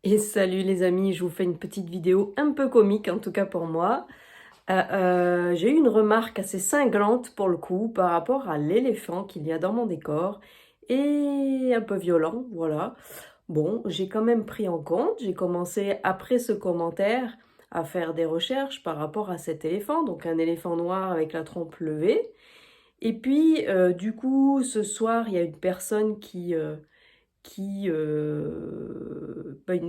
Et salut les amis, je vous fais une petite vidéo un peu comique, en tout cas pour moi. J'ai eu une remarque assez cinglante pour le coup par rapport à l'éléphant qu'il y a dans mon décor et un peu violent, voilà. Bon, j'ai quand même pris en compte, j'ai commencé après ce commentaire à faire des recherches par rapport à cet éléphant, donc un éléphant noir avec la trompe levée. Et puis, du coup, ce soir, il y a une personne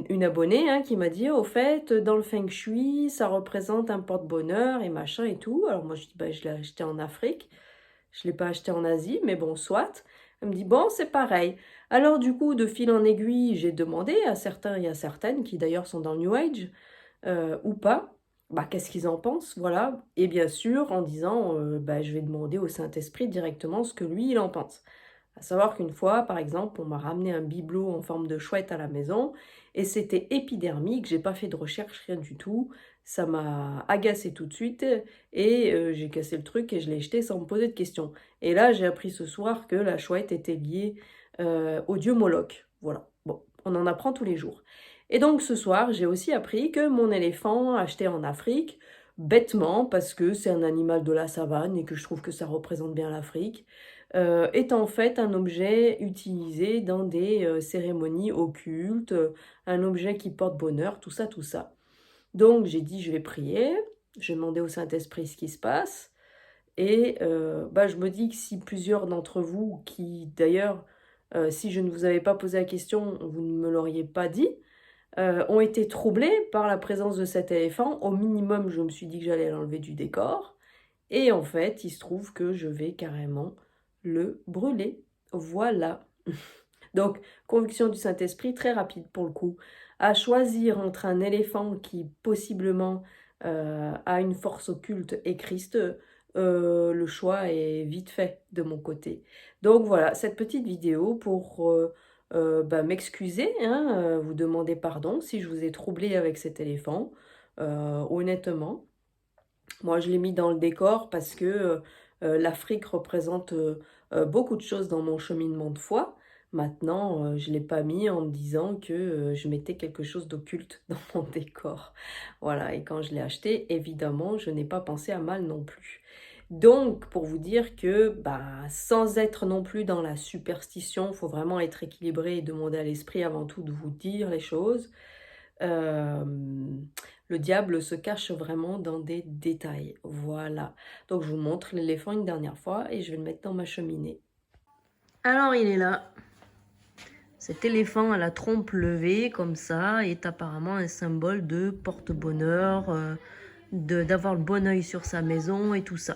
une abonnée hein, qui m'a dit au fait dans le feng shui ça représente un porte-bonheur et machin et tout. Alors moi je dis bah je l'ai acheté en Afrique, je l'ai pas acheté en Asie, mais bon soit. Elle me dit bon c'est pareil. Alors du coup de fil en aiguille j'ai demandé à certains et à certaines qui d'ailleurs sont dans le New Age ou pas, bah qu'est-ce qu'ils en pensent, voilà. Et bien sûr en disant bah je vais demander au Saint-Esprit directement ce que lui il en pense. À savoir qu'une fois, par exemple, on m'a ramené un bibelot en forme de chouette à la maison et c'était épidermique, j'ai pas fait de recherche, rien du tout. Ça m'a agacé tout de suite et j'ai cassé le truc et je l'ai jeté sans me poser de questions. Et là, j'ai appris ce soir que la chouette était liée au dieu Moloch. Voilà, bon, on en apprend tous les jours. Et donc ce soir, j'ai aussi appris que mon éléphant acheté en Afrique, bêtement, parce que c'est un animal de la savane et que je trouve que ça représente bien l'Afrique, est en fait un objet utilisé dans des cérémonies occultes, un objet qui porte bonheur, tout ça, tout ça. Donc j'ai dit je vais prier, j'ai demandé au Saint-Esprit ce qui se passe, et bah, je me dis que si plusieurs d'entre vous, qui d'ailleurs, si je ne vous avais pas posé la question, vous ne me l'auriez pas dit, ont été troublés par la présence de cet éléphant, au minimum je me suis dit que j'allais l'enlever du décor, et en fait, il se trouve que je vais carrément le brûler. Voilà. Donc, conviction du Saint-Esprit, très rapide pour le coup. À choisir entre un éléphant qui possiblement a une force occulte et Christ, le choix est vite fait de mon côté. Donc voilà, cette petite vidéo pour bah, m'excuser, hein, vous demander pardon si je vous ai troublé avec cet éléphant, honnêtement. Moi, je l'ai mis dans le décor parce que l'Afrique représente beaucoup de choses dans mon cheminement de foi. Maintenant, je ne l'ai pas mis en me disant que je mettais quelque chose d'occulte dans mon décor. Voilà, et quand je l'ai acheté, évidemment, je n'ai pas pensé à mal non plus. Donc, pour vous dire que bah, sans être non plus dans la superstition, il faut vraiment être équilibré et demander à l'esprit avant tout de vous dire les choses. Le diable se cache vraiment dans des détails. Voilà. Donc je vous montre l'éléphant une dernière fois et je vais le mettre dans ma cheminée. Alors il est là. Cet éléphant à la trompe levée comme ça est apparemment un symbole de porte-bonheur, d'avoir le bon œil sur sa maison et tout ça.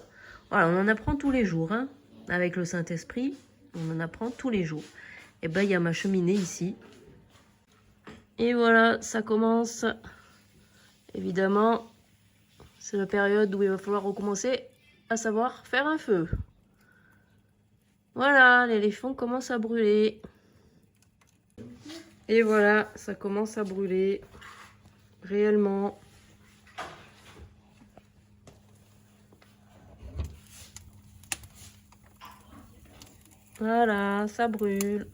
Voilà, on en apprend tous les jours, hein, avec le Saint-Esprit, on en apprend tous les jours. Et ben il y a ma cheminée ici. Et voilà, ça commence. Évidemment, c'est la période où il va falloir recommencer à savoir faire un feu. Voilà, l'éléphant commence à brûler. Et voilà, ça commence à brûler réellement. Voilà, ça brûle.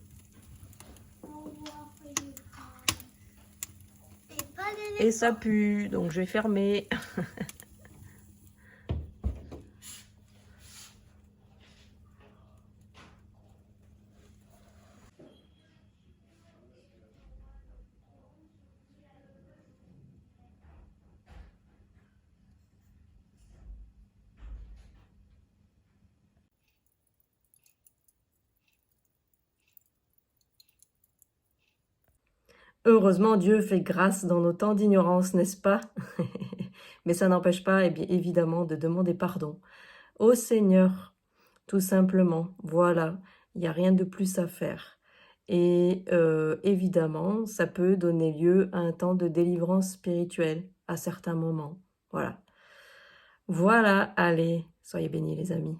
Et ça pue, donc je vais fermer. Heureusement, Dieu fait grâce dans nos temps d'ignorance, n'est-ce pas? Mais ça n'empêche pas, eh bien, évidemment, de demander pardon au Seigneur, tout simplement. Voilà, il n'y a rien de plus à faire. Et évidemment, ça peut donner lieu à un temps de délivrance spirituelle à certains moments. Voilà. Voilà, allez, soyez bénis les amis.